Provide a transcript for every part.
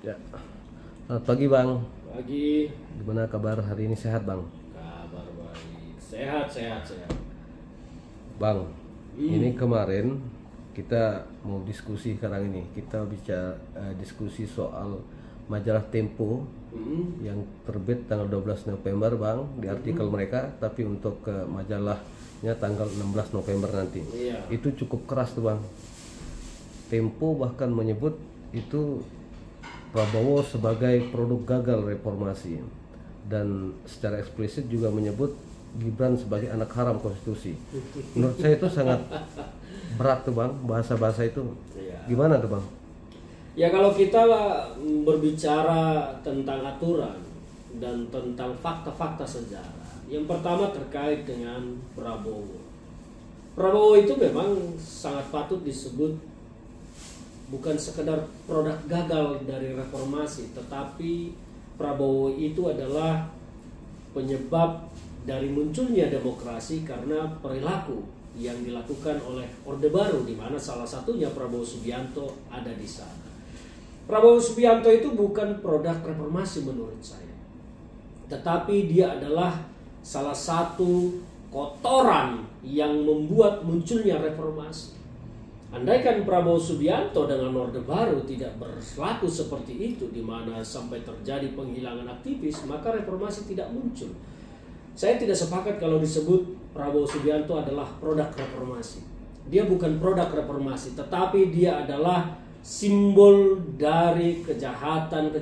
Ya. Selamat pagi Bang. Pagi. Gimana kabar hari ini, sehat Bang? Kabar baik. Sehat. Bang, ini kemarin kita mau diskusi sekarang ini. Kita bicara diskusi soal majalah Tempo yang terbit tanggal 12 November Bang di artikel mereka, tapi untuk majalahnya tanggal 16 November nanti. Iya. Itu cukup keras tuh Bang. Tempo bahkan menyebut itu Prabowo sebagai produk gagal reformasi, dan secara eksplisit juga menyebut Gibran sebagai anak haram konstitusi. Menurut saya itu sangat berat tuh Bang, bahasa-bahasa itu. Iya. Gimana tuh Bang? Ya kalau kita berbicara tentang aturan dan tentang fakta-fakta sejarah, yang pertama terkait dengan Prabowo. Prabowo itu memang sangat patut disebut bukan sekedar produk gagal dari reformasi, tetapi Prabowo itu adalah penyebab dari munculnya demokrasi karena perilaku yang dilakukan oleh Orde Baru, di mana salah satunya Prabowo Subianto ada di sana. Prabowo Subianto itu bukan produk reformasi menurut saya, tetapi dia adalah salah satu kotoran yang membuat munculnya reformasi. Andaikan Prabowo Subianto dengan Orde Baru tidak berlaku seperti itu, di mana sampai terjadi penghilangan aktivis, maka reformasi tidak muncul. Saya tidak sepakat kalau disebut Prabowo Subianto adalah produk reformasi. Dia bukan produk reformasi, tetapi dia adalah simbol dari kejahatan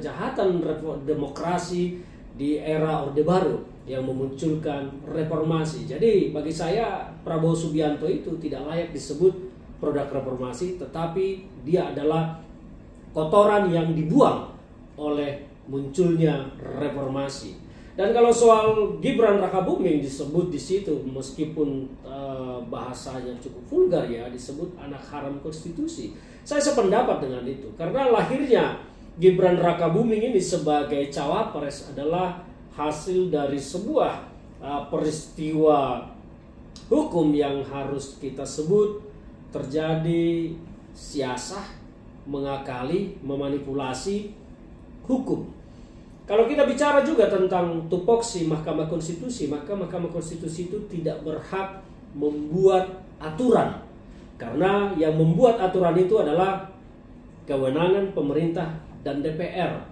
demokrasi di era Orde Baru yang memunculkan reformasi. Jadi bagi saya Prabowo Subianto itu tidak layak disebut produk reformasi, tetapi dia adalah kotoran yang dibuang oleh munculnya reformasi. Dan kalau soal Gibran Rakabuming disebut di situ, meskipun bahasanya cukup vulgar ya, disebut anak haram konstitusi. Saya sependapat dengan itu, karena lahirnya Gibran Rakabuming ini sebagai cawapres adalah hasil dari sebuah peristiwa hukum yang harus kita sebut terjadi siasah, mengakali, memanipulasi hukum. Kalau kita bicara juga tentang tupoksi Mahkamah Konstitusi, maka Mahkamah Konstitusi itu tidak berhak membuat aturan, karena yang membuat aturan itu adalah kewenangan pemerintah dan DPR.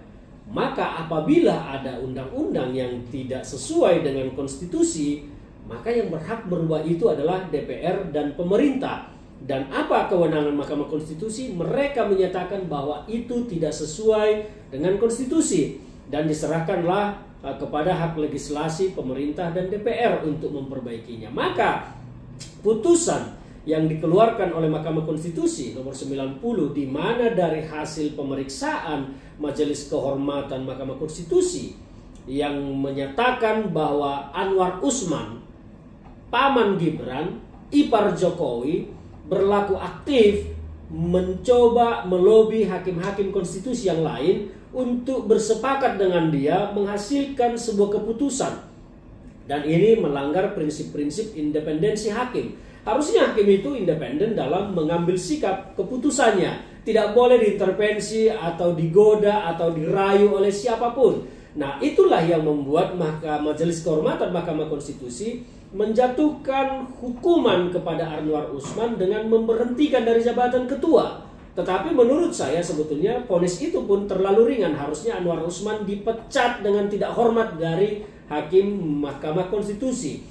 Maka apabila ada undang-undang yang tidak sesuai dengan konstitusi, maka yang berhak merubah itu adalah DPR dan pemerintah. Dan apa kewenangan Mahkamah Konstitusi? Mereka menyatakan bahwa itu tidak sesuai dengan konstitusi dan diserahkanlah kepada hak legislasi pemerintah dan DPR untuk memperbaikinya. Maka putusan yang dikeluarkan oleh Mahkamah Konstitusi nomor 90, di mana dari hasil pemeriksaan Majelis Kehormatan Mahkamah Konstitusi yang menyatakan bahwa Anwar Usman, paman Gibran, ipar Jokowi, berlaku aktif mencoba melobi hakim-hakim konstitusi yang lain untuk bersepakat dengan dia menghasilkan sebuah keputusan, dan ini melanggar prinsip-prinsip independensi hakim. Harusnya hakim itu independen dalam mengambil sikap keputusannya, tidak boleh diintervensi atau digoda atau dirayu oleh siapapun. Nah, itulah yang membuat Majelis Kehormatan Mahkamah Konstitusi menjatuhkan hukuman kepada Anwar Usman dengan memberhentikan dari jabatan ketua. Tetapi menurut saya sebetulnya vonis itu pun terlalu ringan. Harusnya Anwar Usman dipecat dengan tidak hormat dari hakim Mahkamah Konstitusi.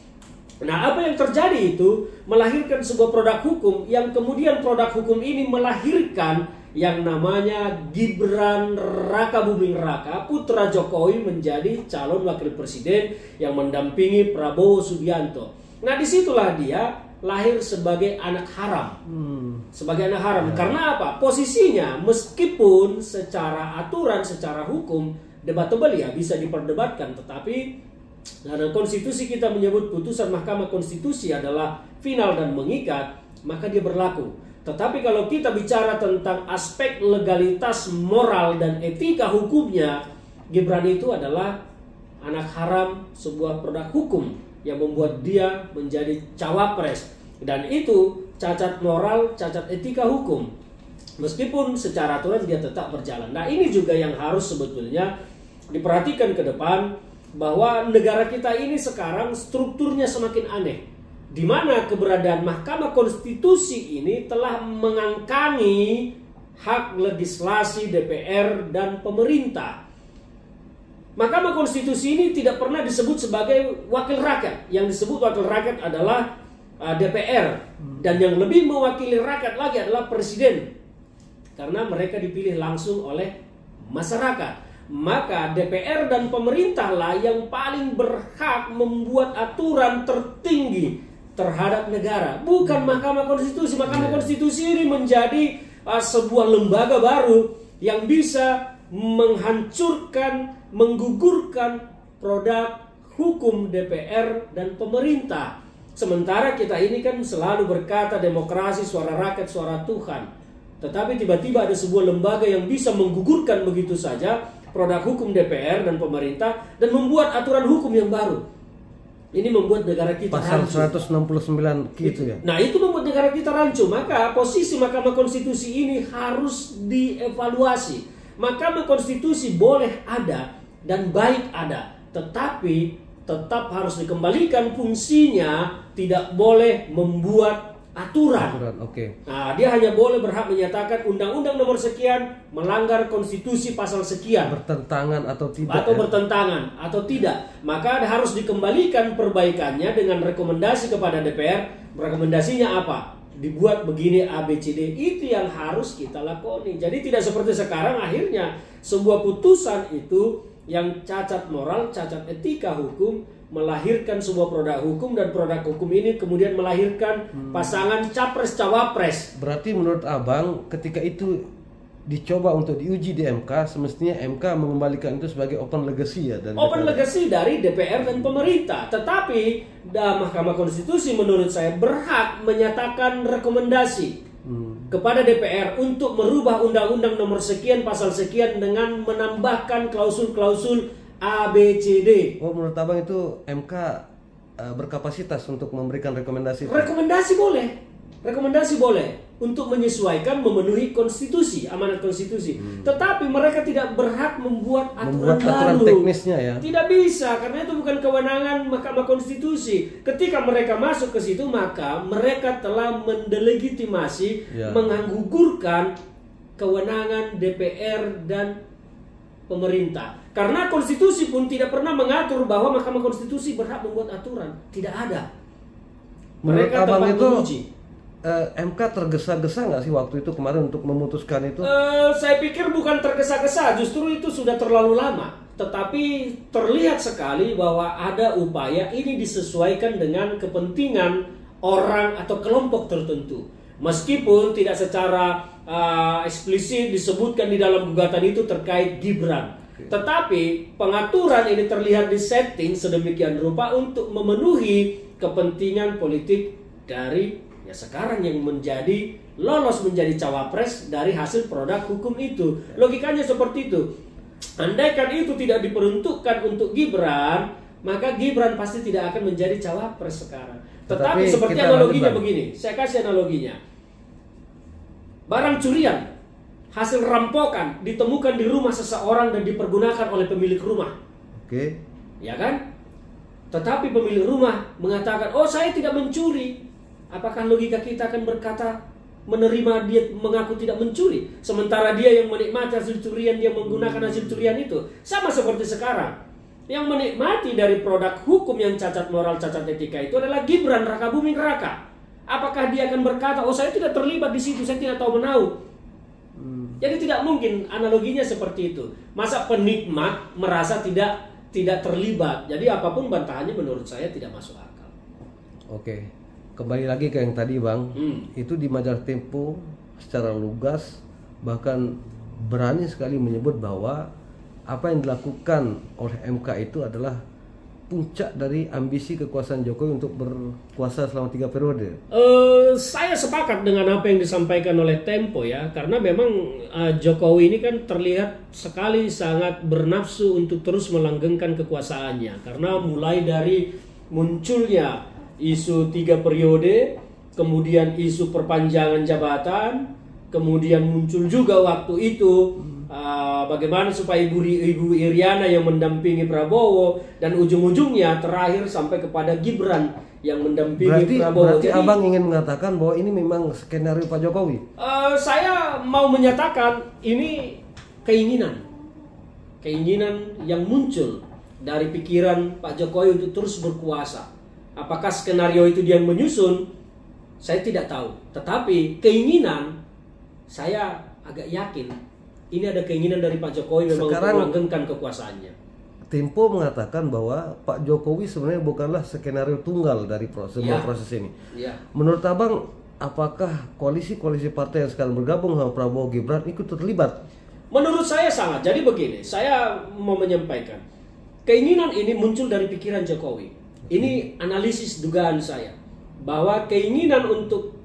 Nah, apa yang terjadi itu melahirkan sebuah produk hukum, yang kemudian produk hukum ini melahirkan yang namanya Gibran Rakabuming Raka, putra Jokowi, menjadi calon wakil presiden yang mendampingi Prabowo Subianto. Nah, disitulah dia lahir sebagai anak haram. Sebagai anak haram. Karena apa? Posisinya meskipun secara aturan, secara hukum debatable ya, bisa diperdebatkan, tetapi dalam konstitusi kita menyebut putusan Mahkamah Konstitusi adalah final dan mengikat, maka dia berlaku. Tetapi kalau kita bicara tentang aspek legalitas moral dan etika hukumnya, Gibran itu adalah anak haram sebuah produk hukum yang membuat dia menjadi cawapres. Dan itu cacat moral, cacat etika hukum. Meskipun secara aturan dia tetap berjalan. Nah, ini juga yang harus sebetulnya diperhatikan ke depan, bahwa negara kita ini sekarang strukturnya semakin aneh, di mana keberadaan Mahkamah Konstitusi ini telah mengangkangi hak legislasi DPR dan pemerintah. Mahkamah Konstitusi ini tidak pernah disebut sebagai wakil rakyat. Yang disebut wakil rakyat adalah DPR, dan yang lebih mewakili rakyat lagi adalah Presiden, karena mereka dipilih langsung oleh masyarakat. Maka DPR dan pemerintahlah yang paling berhak membuat aturan tertinggi terhadap negara, bukan Mahkamah Konstitusi. Mahkamah Konstitusi ini menjadi sebuah lembaga baru yang bisa menghancurkan, menggugurkan produk hukum DPR dan pemerintah. Sementara kita ini kan selalu berkata demokrasi, suara rakyat, suara Tuhan. Tetapi tiba-tiba ada sebuah lembaga yang bisa menggugurkan begitu saja produk hukum DPR dan pemerintah dan membuat aturan hukum yang baru. Ini membuat negara kita Pasal rancu. 169 gitu ya. Nah, itu membuat negara kita rancu. Maka posisi Mahkamah Konstitusi ini harus dievaluasi. Mahkamah Konstitusi boleh ada dan baik ada, tetapi tetap harus dikembalikan fungsinya, tidak boleh membuat aturan. Oke. Nah, dia hanya boleh berhak menyatakan undang-undang nomor sekian melanggar konstitusi pasal sekian, Bertentangan atau tidak. atau bertentangan atau tidak. Maka harus dikembalikan perbaikannya dengan rekomendasi kepada DPR. Rekomendasinya apa? Dibuat begini ABCD. Itu yang harus kita lakoni. Jadi tidak seperti sekarang akhirnya sebuah putusan itu yang cacat moral, cacat etika hukum, melahirkan sebuah produk hukum, dan produk hukum ini kemudian melahirkan pasangan capres-cawapres. Berarti menurut Abang ketika itu dicoba untuk diuji di MK, semestinya MK mengembalikan itu sebagai open legacy ya, dan Open legacy dari DPR dan pemerintah. Tetapi Mahkamah Konstitusi menurut saya berhak menyatakan rekomendasi kepada DPR untuk merubah undang-undang nomor sekian pasal sekian dengan menambahkan klausul-klausul ABCD. Oh, menurut Abang itu MK berkapasitas untuk memberikan rekomendasi itu? Rekomendasi boleh untuk menyesuaikan, memenuhi konstitusi, amanat konstitusi. Tetapi mereka tidak berhak membuat aturan baru. Teknisnya ya. Tidak bisa, karena itu bukan kewenangan Mahkamah Konstitusi. Ketika mereka masuk ke situ, maka mereka telah mendelegitimasi, menggugurkan kewenangan DPR dan pemerintah. Karena konstitusi pun tidak pernah mengatur bahwa Mahkamah Konstitusi berhak membuat aturan. Tidak ada. Mereka Abang tempat itu menguji. MK tergesa-gesa nggak sih waktu itu kemarin untuk memutuskan itu? Saya pikir bukan tergesa-gesa, justru itu sudah terlalu lama. Tetapi terlihat sekali bahwa ada upaya ini disesuaikan dengan kepentingan orang atau kelompok tertentu. Meskipun tidak secara eksplisit disebutkan di dalam gugatan itu terkait Gibran. Tetapi pengaturan ini terlihat disetting sedemikian rupa untuk memenuhi kepentingan politik dari sekarang yang lolos menjadi cawapres dari hasil produk hukum itu. Logikanya seperti itu. Andaikan itu tidak diperuntukkan untuk Gibran, maka Gibran pasti tidak akan menjadi cawapres sekarang. Tetapi seperti analoginya begini, saya kasih analoginya. Barang curian, hasil rampokan ditemukan di rumah seseorang dan dipergunakan oleh pemilik rumah. Oke. Ya kan? Tetapi pemilik rumah mengatakan, "Oh, saya tidak mencuri." Apakah logika kita akan berkata menerima dia mengaku tidak mencuri, sementara dia yang menikmati hasil curian, dia menggunakan hasil curian itu? Sama seperti sekarang, yang menikmati dari produk hukum yang cacat moral, cacat etika itu adalah Gibran Rakabuming Raka. Apakah dia akan berkata, "Oh, saya tidak terlibat di situ, saya tidak tahu menau"? Jadi tidak mungkin, analoginya seperti itu. Masa penikmat merasa tidak terlibat? Jadi apapun bantahannya menurut saya tidak masuk akal. Oke. Kembali lagi ke yang tadi Bang, itu di majalah Tempo secara lugas bahkan berani sekali menyebut bahwa apa yang dilakukan oleh MK itu adalah puncak dari ambisi kekuasaan Jokowi untuk berkuasa selama 3 periode. Saya sepakat dengan apa yang disampaikan oleh Tempo ya, karena memang Jokowi ini kan terlihat sekali sangat bernafsu untuk terus melanggengkan kekuasaannya, karena mulai dari munculnya isu 3 periode, kemudian isu perpanjangan jabatan, kemudian muncul juga waktu itu bagaimana supaya Ibu Iriana yang mendampingi Prabowo, dan ujung-ujungnya terakhir sampai kepada Gibran yang mendampingi Prabowo. Berarti Abang ingin mengatakan bahwa ini memang skenario Pak Jokowi? Saya mau menyatakan ini keinginan yang muncul dari pikiran Pak Jokowi untuk terus berkuasa. Apakah skenario itu dia menyusun? Saya tidak tahu. Tetapi keinginan, saya agak yakin ini ada keinginan dari Pak Jokowi memang untuk melanggengkan kekuasaannya. Tempo mengatakan bahwa Pak Jokowi sebenarnya bukanlah skenario tunggal dari proses ini. Ya. Menurut Abang, apakah koalisi-koalisi partai yang sekarang bergabung sama Prabowo Gibran ikut terlibat? Menurut saya sangat. Jadi begini, saya mau menyampaikan. Keinginan ini muncul dari pikiran Jokowi. Ini analisis dugaan saya. Bahwa keinginan untuk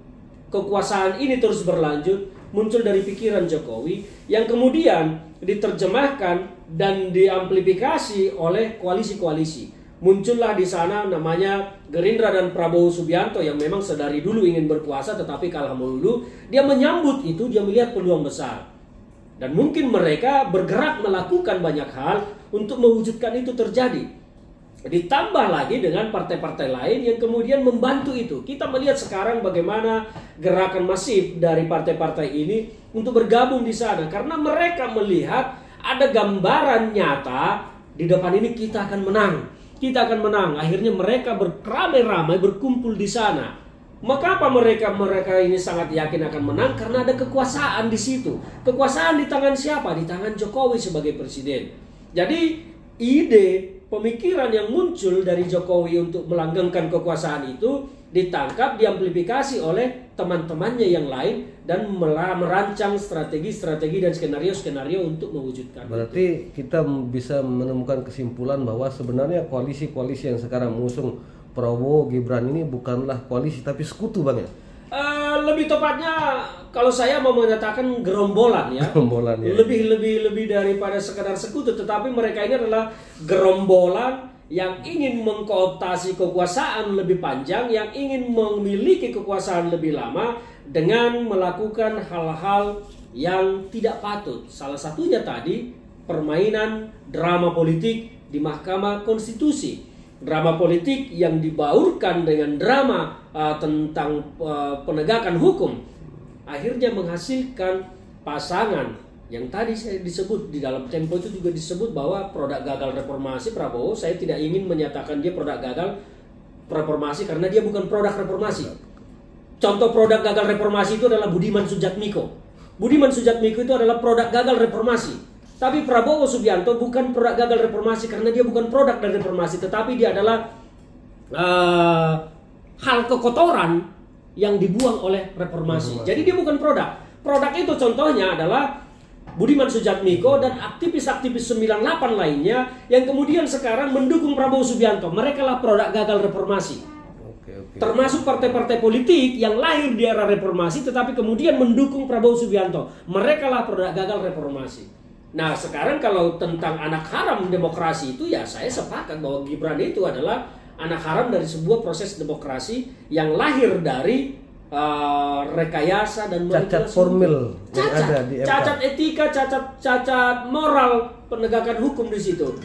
kekuasaan ini terus berlanjut muncul dari pikiran Jokowi yang kemudian diterjemahkan dan diamplifikasi oleh koalisi-koalisi. Muncullah di sana namanya Gerindra dan Prabowo Subianto yang memang sedari dulu ingin berkuasa tetapi kalah melulu. Dia menyambut itu, dia melihat peluang besar. Dan mungkin mereka bergerak melakukan banyak hal untuk mewujudkan itu terjadi. Ditambah lagi dengan partai-partai lain yang kemudian membantu itu. Kita melihat sekarang bagaimana gerakan masif dari partai-partai ini untuk bergabung di sana. Karena mereka melihat ada gambaran nyata di depan ini kita akan menang. Kita akan menang. Akhirnya mereka beramai-ramai berkumpul di sana. Maka apa mereka ini sangat yakin akan menang? Karena ada kekuasaan di situ. Kekuasaan di tangan siapa? Di tangan Jokowi sebagai presiden. Jadi ide pemikiran yang muncul dari Jokowi untuk melanggengkan kekuasaan itu ditangkap, diamplifikasi oleh teman-temannya yang lain dan merancang strategi-strategi dan skenario-skenario untuk mewujudkan. Berarti kita bisa menemukan kesimpulan bahwa sebenarnya koalisi-koalisi yang sekarang mengusung Prabowo Gibran ini bukanlah koalisi tapi sekutu, Bang ya? Lebih tepatnya kalau saya mau menyatakan gerombolan ya. Gerombolan ya. Lebih daripada sekedar sekutu, tetapi mereka ini adalah gerombolan yang ingin mengkooptasi kekuasaan lebih panjang, yang ingin memiliki kekuasaan lebih lama dengan melakukan hal-hal yang tidak patut. Salah satunya tadi permainan drama politik di Mahkamah Konstitusi. Drama politik yang dibaurkan dengan drama tentang penegakan hukum akhirnya menghasilkan pasangan yang tadi saya disebut di dalam Tempo itu juga disebut bahwa produk gagal reformasi Prabowo. Saya tidak ingin menyatakan dia produk gagal reformasi karena dia bukan produk reformasi. Contoh produk gagal reformasi itu adalah Budiman Sujatmiko. Budiman Sujatmiko itu adalah produk gagal reformasi. Tapi Prabowo Subianto bukan produk gagal reformasi karena dia bukan produk dari reformasi, tetapi dia adalah hal kekotoran yang dibuang oleh reformasi. Jadi dia bukan produk. Produk itu contohnya adalah Budiman Sujatmiko dan aktivis-aktivis 98 lainnya yang kemudian sekarang mendukung Prabowo Subianto. Mereka lah produk gagal reformasi. Termasuk partai-partai politik yang lahir di era reformasi tetapi kemudian mendukung Prabowo Subianto. Mereka lah produk gagal reformasi. Nah sekarang kalau tentang anak haram demokrasi itu ya saya sepakat bahwa Gibran itu adalah anak haram dari sebuah proses demokrasi yang lahir dari rekayasa dan cacat formil yang ada di MK. Cacat etika, cacat moral penegakan hukum di situ.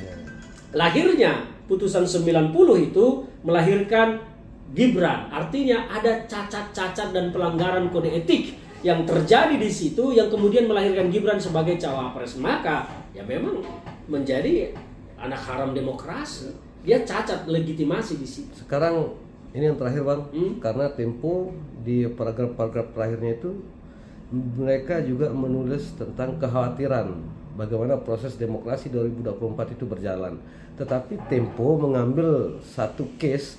Lahirnya putusan 90 itu melahirkan Gibran. Artinya ada cacat-cacat dan pelanggaran kode etik yang terjadi di situ yang kemudian melahirkan Gibran sebagai cawapres. Maka ya memang menjadi anak haram demokrasi. Dia cacat legitimasi di situ. Sekarang ini yang terakhir, Bang, karena Tempo di paragraf-paragraf terakhirnya itu mereka juga menulis tentang kekhawatiran bagaimana proses demokrasi 2024 itu berjalan. Tetapi Tempo mengambil satu case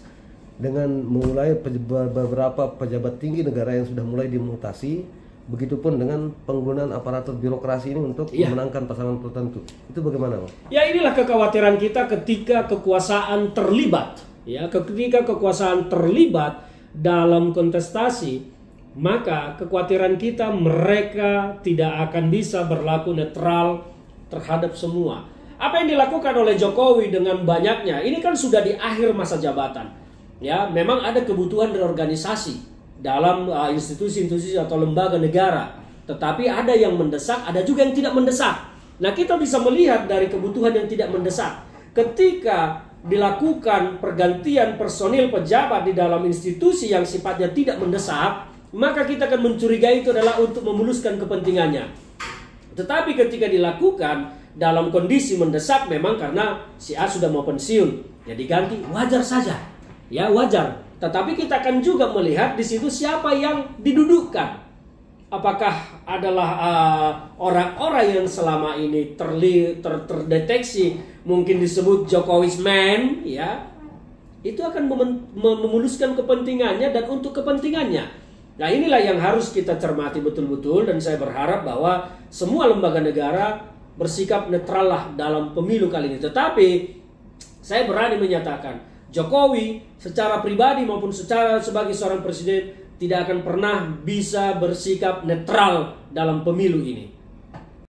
dengan memulai beberapa pejabat tinggi negara yang sudah mulai dimutasi, begitupun dengan penggunaan aparatur birokrasi ini untuk memenangkan pasangan tertentu. Itu bagaimana, Bang? Ya inilah kekhawatiran kita ketika kekuasaan terlibat. Ya, ketika kekuasaan terlibat dalam kontestasi, maka kekhawatiran kita mereka tidak akan bisa berlaku netral terhadap semua. Apa yang dilakukan oleh Jokowi dengan banyaknya, ini kan sudah di akhir masa jabatan. Ya, memang ada kebutuhan reorganisasi dalam institusi-institusi atau lembaga negara. Tetapi ada yang mendesak, ada juga yang tidak mendesak. Nah, kita bisa melihat dari kebutuhan yang tidak mendesak. Ketika dilakukan pergantian personil pejabat di dalam institusi yang sifatnya tidak mendesak, maka kita akan mencurigai itu adalah untuk memuluskan kepentingannya. Tetapi ketika dilakukan dalam kondisi mendesak, memang karena si A sudah mau pensiun, ya diganti, wajar saja. Ya, wajar. Tetapi kita akan juga melihat di situ siapa yang didudukkan. Apakah adalah orang-orang yang selama ini terdeteksi mungkin disebut Jokowi's man, ya, itu akan memuluskan kepentingannya dan untuk kepentingannya. Nah, inilah yang harus kita cermati betul-betul, dan saya berharap bahwa semua lembaga negara bersikap netral lah dalam pemilu kali ini. Tetapi saya berani menyatakan Jokowi secara pribadi maupun secara sebagai seorang presiden tidak akan pernah bisa bersikap netral dalam pemilu ini.